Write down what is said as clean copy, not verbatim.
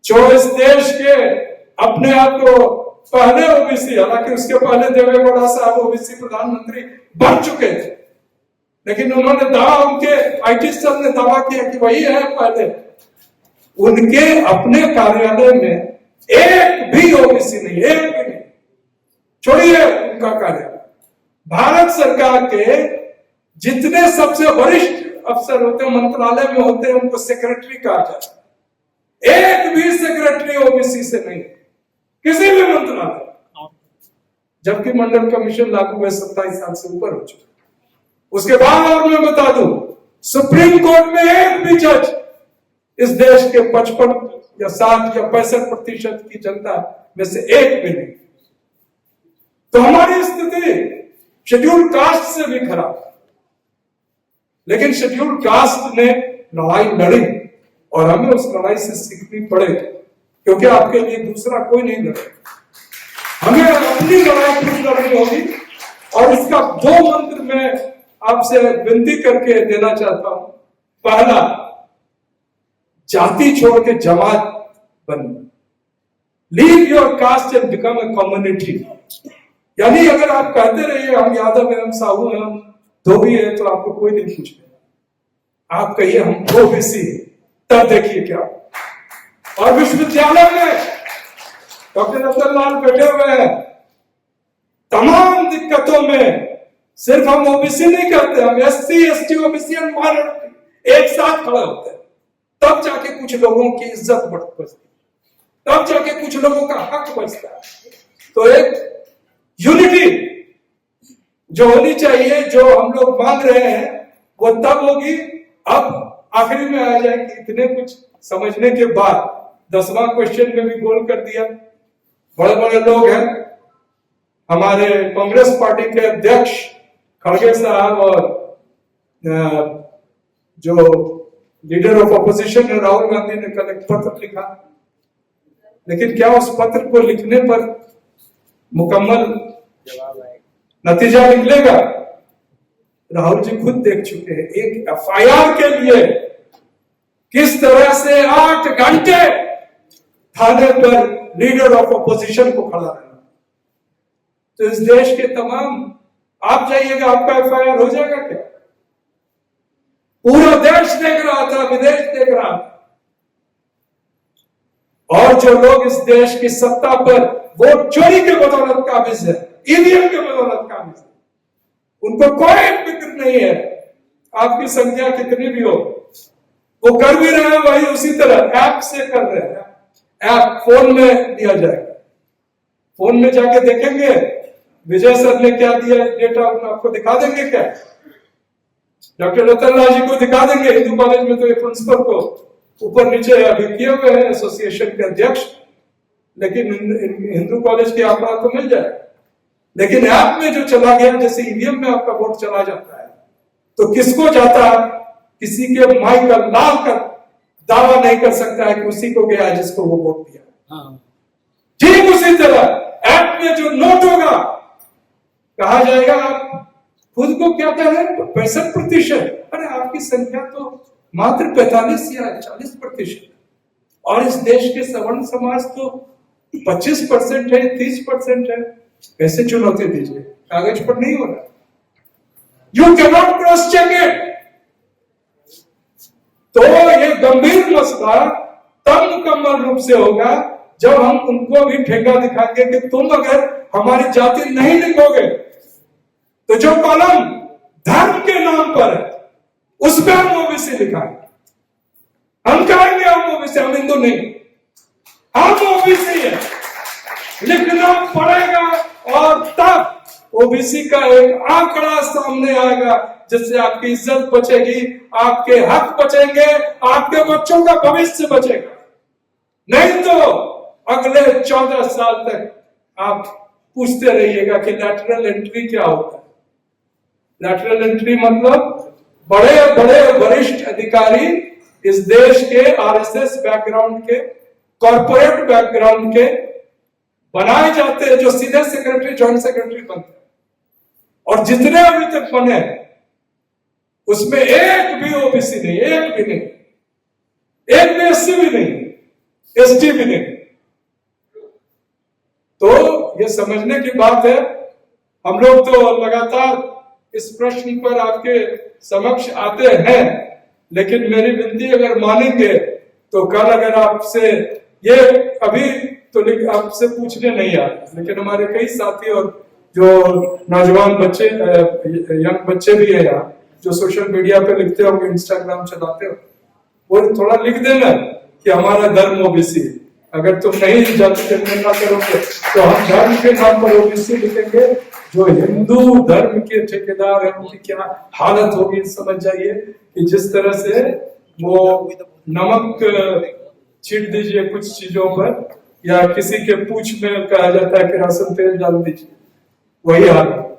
जो इस देश के अपने आप को पहले ओबीसी, हालांकि उसके पहले देवेगौड़ा साहब ओबीसी प्रधानमंत्री बन चुके थे, लेकिन उन्होंने दावा, उनके आईटी सेल ने दावा किया कि वही है पहले। उनके अपने कार्यालय में एक भी ओबीसी नहीं, एक भी नहीं, छोड़िए उनका कार्यालय। भारत सरकार के जितने सबसे वरिष्ठ अफसर होते हैं, मंत्रालय में होते हैं, उनको सेक्रेटरी कहा जाता है। एक भी सेक्रेटरी ओबीसी से नहीं, किसी भी मंत्रालय। जबकि मंडल कमीशन लागू हुए 27 साल से ऊपर हो चुका। उसके बाद और मैं बता दूं, सुप्रीम कोर्ट में एक भी जज इस देश के 55 या 60 या 65% की जनता में से एक भी नहीं। तो हमारी स्थिति शेड्यूल कास्ट से भी खराब। लेकिन शेड्यूल कास्ट ने लड़ाई लड़ी और हमें उस लड़ाई से सीखनी पड़े, क्योंकि आपके लिए दूसरा कोई नहीं लड़े। हमें अपनी लड़ाई खुद लड़नी होगी। और इसका 2 मंत्र मैं आपसे विनती करके देना चाहता हूं। पहला, जाति छोड़ के जमात बनिए। Leave your cast and become a community. यानी अगर आप कहते रहिए हम यादव हैं, हम साहू हैं, हम धोबी हैं, तो आपको कोई नहीं पूछेगा। आप कहिए हम ओबीसी हैं, तब देखिए क्या। और विश्वविद्यालय में डॉक्टर रतनलाल बैठे हुए हैं। तमाम दिक्कतों में सिर्फ हम ओबीसी नहीं कहते, हम SC, ST, OBC and minority एक साथ खड़े होते हैं। तब जाके कुछ लोगों की इज्जत बचती, तब जाके कुछ लोगों का हक बचता है। तो एक यूनिटी जो होनी चाहिए, जो हम लोग मांग रहे हैं, वो तब होगी। अब आखिरी में आ जाए कि इतने कुछ समझने के बाद 10वां क्वेश्चन में भी गोल कर दिया। बड़े बड़े लोग हैं, हमारे कांग्रेस पार्टी के अध्यक्ष खड़गे साहब और जो लीडर ऑफ अपोजिशन है राहुल गांधी ने कल एक पत्र लिखा। लेकिन क्या उस पत्र को लिखने पर मुकम्मल नतीजा निकलेगा? राहुल जी खुद देख चुके हैं एक एफआईआर के लिए किस तरह से 8 घंटे थाने पर लीडर ऑफ अपोजिशन को खड़ा रहना। तो इस देश के तमाम, आप जाइएगा, आपका एफआईआर हो जाएगा क्या? पूरा देश देख रहा था, विदेश देख रहा था। और जो लोग इस देश की सत्ता पर वोट चोरी के बदौलत काबिज है, ईवीएम के बदौलत काबिज है, उनको कोई फिक्र नहीं है आपकी संख्या कितनी भी हो। वो कर भी रहे हैं वही उसी तरह ऐप से कर रहे हैं। ऐप फोन में दिया जाएगा, फोन में जाके देखेंगे विजय सर ने क्या दिया डेटा, आपको दिखा देंगे क्या? डॉक्टर रतनलाल जी को दिखा देंगे। हिंदू कॉलेज में तो ये प्रिंसिपल को ऊपर नीचे अभी किए हुए हैं एसोसिएशन के अध्यक्ष, लेकिन हिंदू कॉलेज के आंकड़ा तो मिल जाए। लेकिन ऐप में जो चला गया, जैसे ईवीएम में आपका वोट चला जाता है, तो किसको जाता है? किसी के माई का लाल का दावा नहीं कर सकता है कि उसी को गया जिसको वो वोट दिया। ठीक उसी तरह ऐप में जो नोट होगा, कहा जाएगा आप खुद को क्या कह रहे हैं, 65%। अरे आपकी संख्या तो मात्र 45 या 40%। और इस देश के सवर्ण समाज तो 25% है, 30% है। कैसे चुनौती दीजिए? कागज पर नहीं हो रहा। You can not cross check it. तो ये गंभीर मसला तब मुकम्मल रूप से होगा जब हम उनको भी ठेका दिखाएंगे कि तुम अगर हमारी जाति नहीं लिखोगे तो जो कॉलम धर्म के नाम पर है उस पर हम ओबीसी लिखाएंगे। हम कहेंगे हम ओबीसी, हम हिंदू नहीं, हम ओबीसी है, लिखना पड़ेगा। और तब ओबीसी का एक आंकड़ा सामने आएगा जिससे आपकी इज्जत बचेगी, आपके हक बचेंगे, आपके बच्चों का भविष्य बचेगा। नहीं तो अगले 14 साल तक आप पूछते रहिएगा कि लैटरल एंट्री क्या होता है। लैटरल एंट्री मतलब बड़े बड़े वरिष्ठ अधिकारी इस देश के आरएसएस बैकग्राउंड के, कॉर्पोरेट बैकग्राउंड के बनाए जाते हैं, जो सीधे सेक्रेटरी, जॉइंट सेक्रेटरी बनते हैं। और जितने अभी तक बने उसमें एक भी ओबीसी नहीं, एक भी नहीं, एक भी एससी भी नहीं, एसटी भी नहीं। तो ये समझने की बात है। हम लोग तो लगातार इस प्रश्न पर आपके समक्ष आते हैं, लेकिन मेरी विनती अगर मानेंगे तो कल अगर आपसे ये अभी तो आपसे पूछने नहीं आ, लेकिन हमारे कई साथी और जो नौजवान बच्चे यंग बच्चे भी है यहाँ, जो सोशल मीडिया पे लिखते होंगे, इंस्टाग्राम चलाते हो, वो थोड़ा लिख देना कि हमारा धर्म ओबीसी। अगर तुम नहीं जनगणना करोगे तो हम धर्म के नाम पर ओबीसी लिखेंगे। जो हिंदू धर्म के ठेकेदार हैं उनकी क्या हालत होगी समझ जाइए कि जिस तरह से वो नमक छीट दीजिए कुछ चीजों पर, या किसी के पूंछ में कहा जाता है कि राशन तेल डाल दीजिए, वही हाल है।